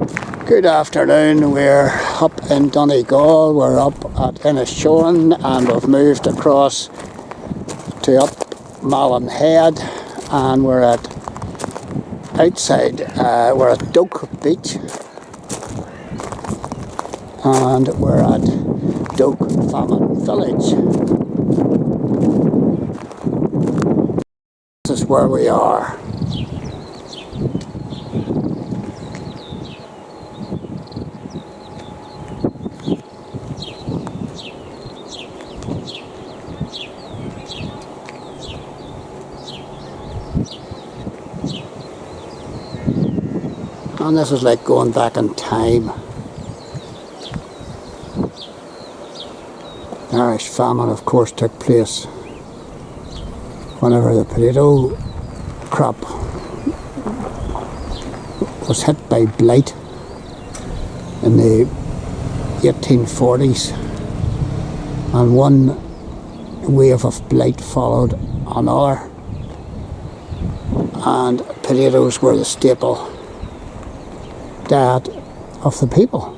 Good afternoon, we're up in Donegal, we're up at Inishowen and we've moved across to up Malin Head and we're at outside, we're at Doagh Beach and we're at Doagh Famine Village. This is where we are. And this is like going back in time. The Irish famine, of course, took place whenever the potato crop was hit by blight in the 1840s, and one wave of blight followed another, and potatoes were the staple diet of the people,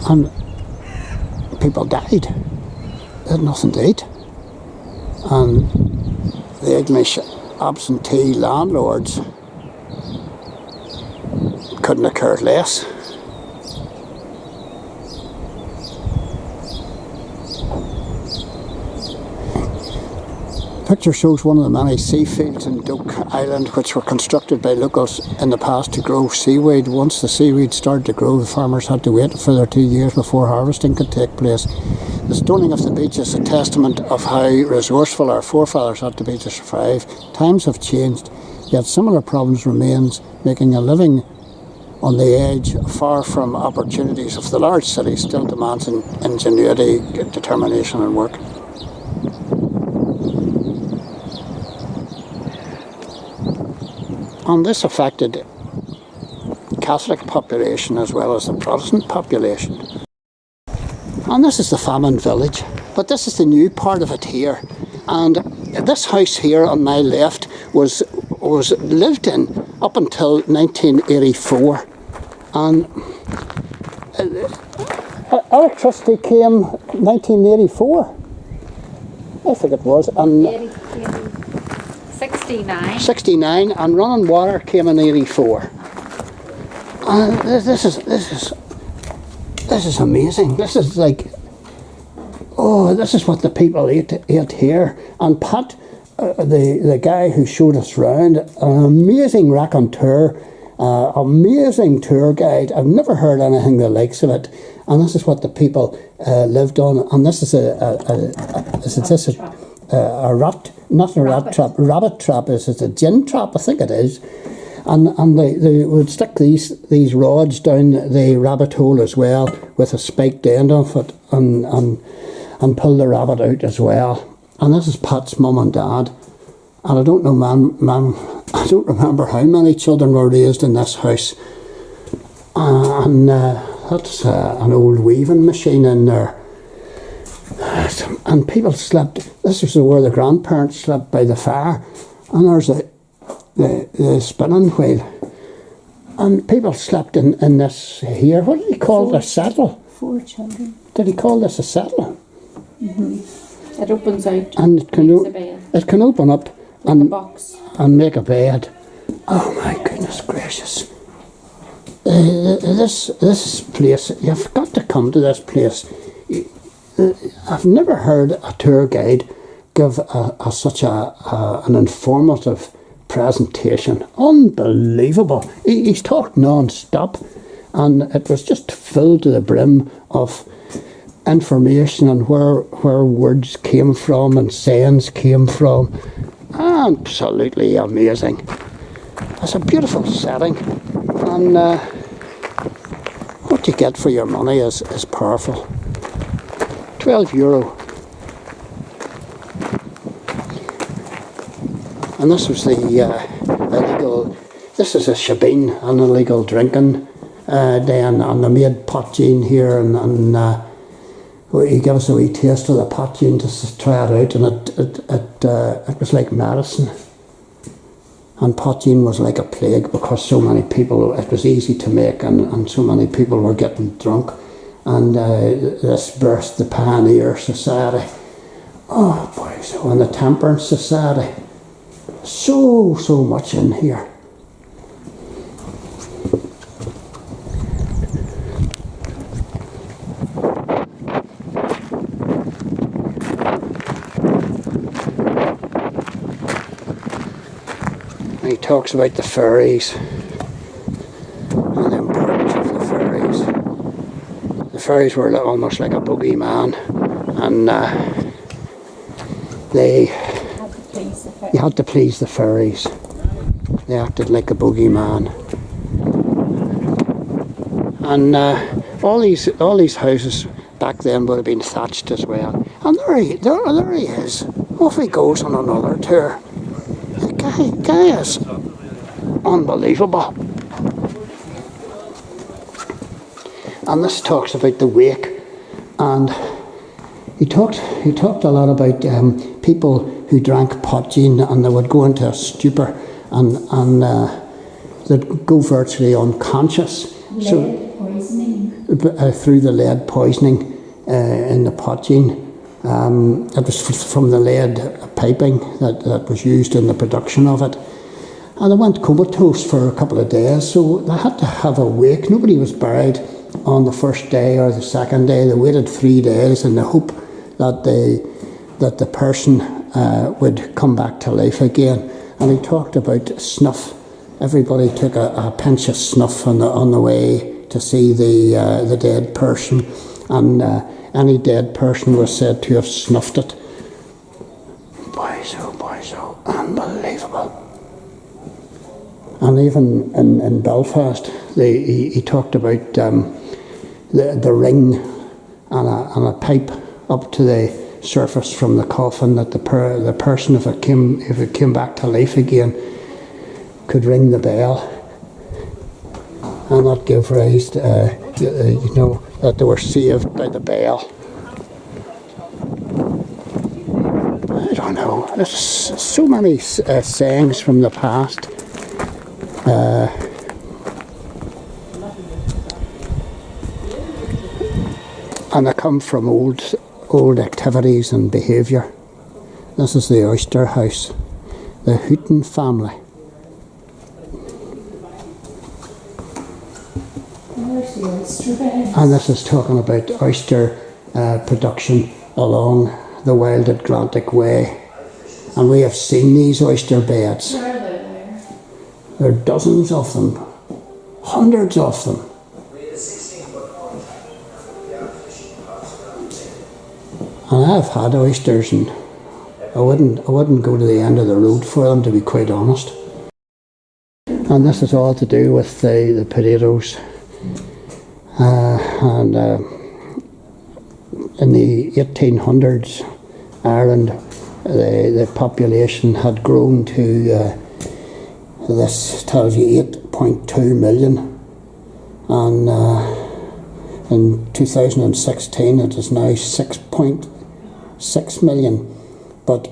and people died. They had nothing to eat, and the English absentee landlords couldn't have cared less. The picture shows one of the many sea fields in Doagh Island which were constructed by locals in the past to grow seaweed. Once the seaweed started to grow, the farmers had to wait a further 2 years before harvesting could take place. The stoning of the beach is a testament of how resourceful our forefathers had to be to survive. Times have changed, yet similar problems remains, making a living on the edge, far from opportunities of the large cities, still demands ingenuity, determination and work. And this affected Catholic population as well as the Protestant population. And this is the Famine Village, but this is the new part of it here. And this house here on my left was lived in up until 1984. And electricity came 1984, I think it was. And 69, and running water came in 84. And this is amazing. This is like, oh, this is what the people ate here. And Pat, the guy who showed us around, an amazing raconteur, amazing tour guide. I've never heard anything the likes of it. And this is what the people lived on. And this is a rat. Not a rabbit trap, is it a gin trap? I think it is. And they would stick these rods down the rabbit hole as well with a spiked end of it and pull the rabbit out as well. And this is Pat's mum and dad. And I don't know, I don't remember how many children were raised in this house. And that's an old weaving machine in there. And people slept, this is where the grandparents slept by the fire, and there's the spinning wheel, and people slept in this here. What did he call this? Settle? 4 children. Did he call this a settle? Mm-hmm. It opens out and it can open up and, a box. And make a bed. Oh my goodness gracious. This place, you've got to come to this place. I've never heard a tour guide give such an informative presentation. Unbelievable. He's talked non-stop, and it was just filled to the brim of information on where words came from and sayings came from. Absolutely amazing. It's a beautiful setting, and what you get for your money is powerful. €12. And this was the illegal, this is a shebeen, an illegal drinking den, and they made poteen here, and he gave us a wee taste of the poteen to try it out, and it was like medicine. And poteen was like a plague because so many people, it was easy to make, and so many people were getting drunk. And this birthed the Pioneer Society. Oh boy, so and the Temperance Society. So much in here. And he talks about the fairies and the importance of the fairies. The fairies were almost like a boogeyman, and you had to please the fairies. They acted like a boogeyman, and all these houses back then would have been thatched as well. And there he is. Off he goes on another tour. The guy is unbelievable. And this talks about the wake, and he talked a lot about people who drank poteen, and they would go into a stupor, and they'd go virtually unconscious. Lead poisoning. Through the lead poisoning in the poteen. It was from the lead piping that was used in the production of it. And they went comatose for a couple of days, so they had to have a wake. Nobody was buried on the first day or the second day. They waited 3 days in the hope that the person would come back to life again. And he talked about snuff. Everybody took a pinch of snuff on the way to see the dead person, and any dead person was said to have snuffed it. Boy, so unbelievable. And even in Belfast, he talked about the ring and a pipe up to the surface from the coffin, that the person, if it came back to life again, could ring the bell and not give rise to, that they were saved by the bell. I don't know. There's so many sayings from the past. And they come from old activities and behaviour. This is the Oyster House, the Houghton family. And this is talking about oyster production along the Wild Atlantic Way. And we have seen these oyster beds. There are dozens of them, hundreds of them. And I've had oysters, and I wouldn't go to the end of the road for them, to be quite honest. And this is all to do with the potatoes. And in the 1800s, Ireland, the population had grown to, this tells you, 8.2 million. And in 2016 it is now 6.6 million. But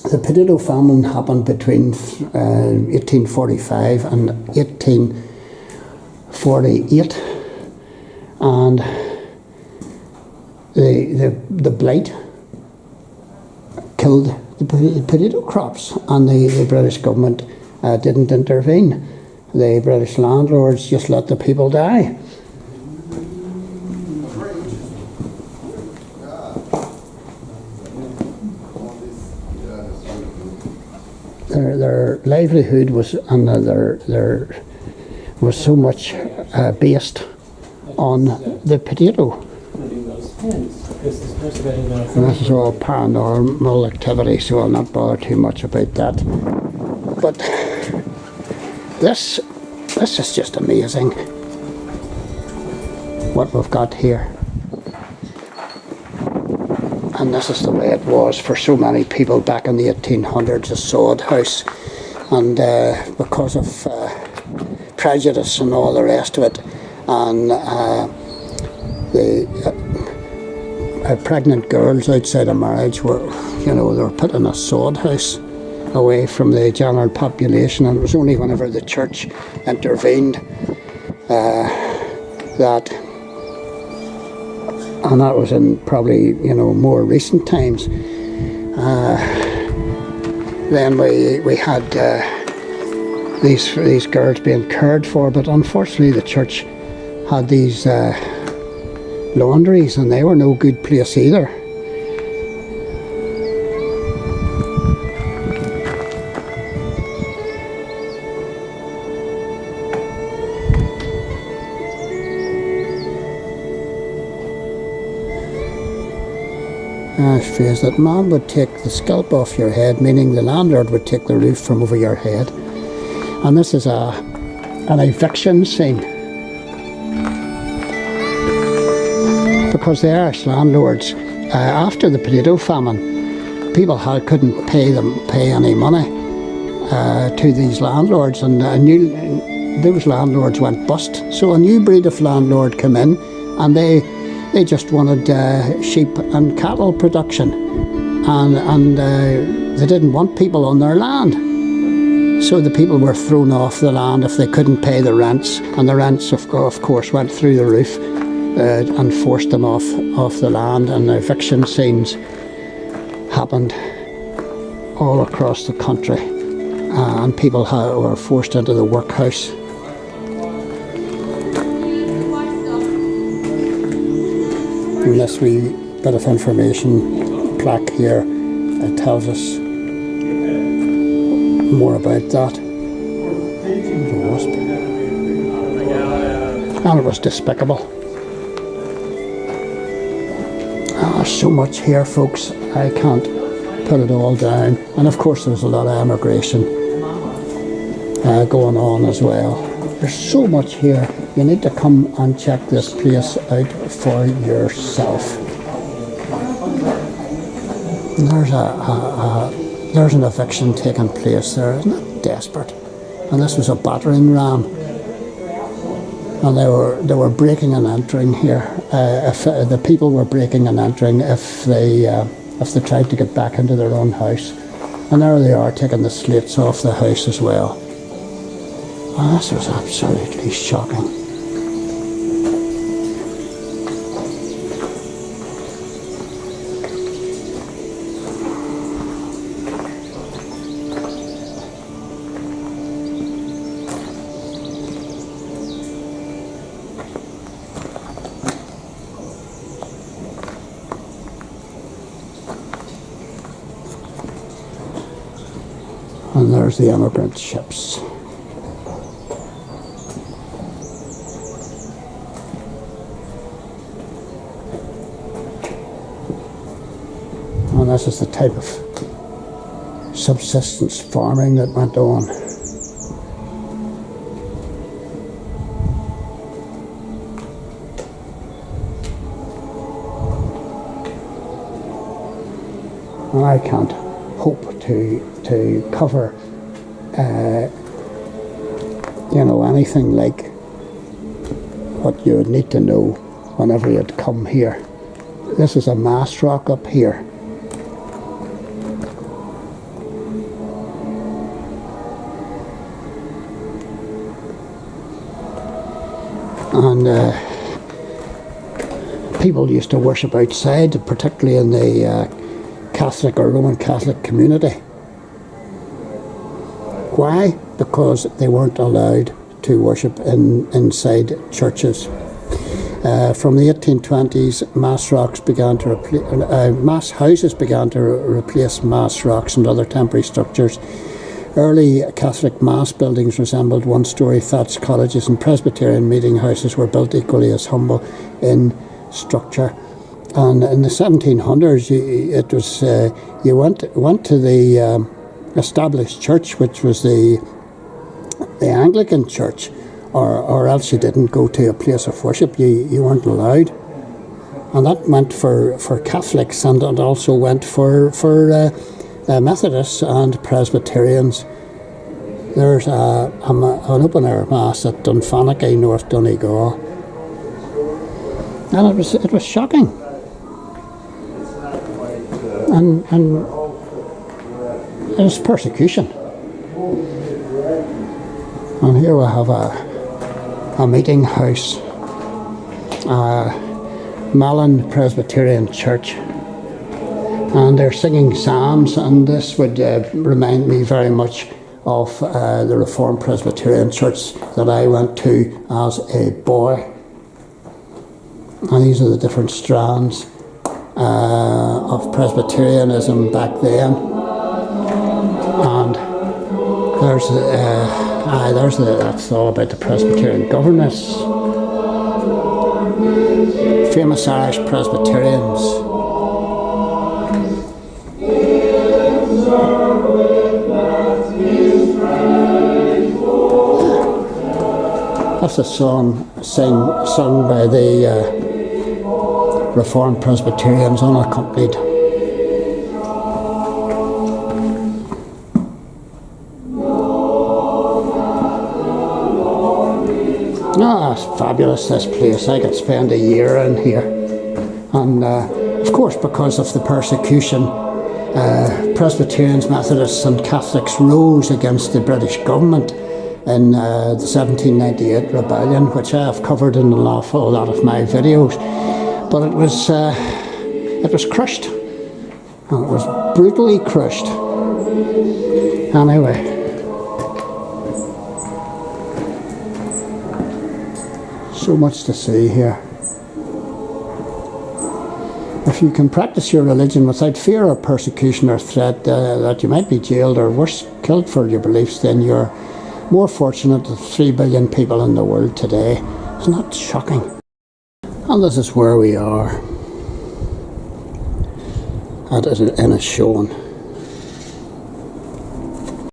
the potato famine happened between 1845 and 1848, and the blight killed the potato crops, and the British government didn't intervene. The British landlords just let the people die. Their livelihood was, and their was so much based on the potato. And this is all paranormal activity, so I'll not bother too much about that. But this is just amazing what we've got here. And this is the way it was for so many people back in the 1800s, a sod house. And because of prejudice and all the rest of it, and the pregnant girls outside of marriage were, they were put in a sod house, away from the general population, and it was only whenever the church intervened that, and that was in probably more recent times. Then we had these girls being cared for, but unfortunately the church had these laundries, and they were no good place either. I phrase that man would take the scalp off your head, meaning the landlord would take the roof from over your head. And this is an eviction scene, because the Irish landlords, after the potato famine, people couldn't pay any money to these landlords, and those landlords went bust. So a new breed of landlord came in, and they just wanted sheep and cattle production, and they didn't want people on their land. So the people were thrown off the land if they couldn't pay the rents, and the rents of course went through the roof and forced them off the land, and eviction scenes happened all across the country, and people were forced into the workhouse. And this wee bit of information plaque here, it tells us more about that. And it was despicable. There's so much here, folks, I can't put it all down. And of course there's a lot of emigration going on as well. There's so much here. You need to come and check this place out for yourself. There's an eviction taking place there. Isn't it desperate? And this was a battering ram, and they were breaking and entering here. If the people were breaking and entering, if they tried to get back into their own house, and there they are taking the slates off the house as well. And this was absolutely shocking. And there's the emigrant ships. And this is the type of subsistence farming that went on. And I can't hope to cover anything like what you would need to know whenever you'd come here. This is a mast rock up here. And people used to worship outside, particularly in the Catholic or Roman Catholic community. Why? Because they weren't allowed to worship inside churches. From the 1820s, mass houses began to replace mass rocks and other temporary structures. Early Catholic mass buildings resembled one-storey thatched cottages, and Presbyterian meeting houses were built equally as humble in structure. And in the 1700s, you went to the established church, which was the Anglican church, or else you didn't go to a place of worship. You weren't allowed, and that went for Catholics, and it also went for Methodists and Presbyterians. There's an open air mass at Dunfanaghy, North Donegal, and it was shocking. it was persecution. And here we have a meeting house, Malin Presbyterian Church, and they're singing psalms, and this would remind me very much of the Reformed Presbyterian Church that I went to as a boy. And these are the different strands of Presbyterianism back then. And that's all about the Presbyterian governess. Famous Irish Presbyterians. That's a song sung by the Reformed Presbyterians, unaccompanied. It's fabulous, this place. I could spend a year in here. And of course, because of the persecution, Presbyterians, Methodists and Catholics rose against the British government in the 1798 rebellion, which I have covered in an awful lot of my videos. But it was crushed. And it was brutally crushed. Anyway. So much to see here. If you can practice your religion without fear of persecution or threat that you might be jailed or worse, killed for your beliefs, then you're more fortunate than 3 billion people in the world today. Isn't that shocking? And this is where we are. That is in a showing.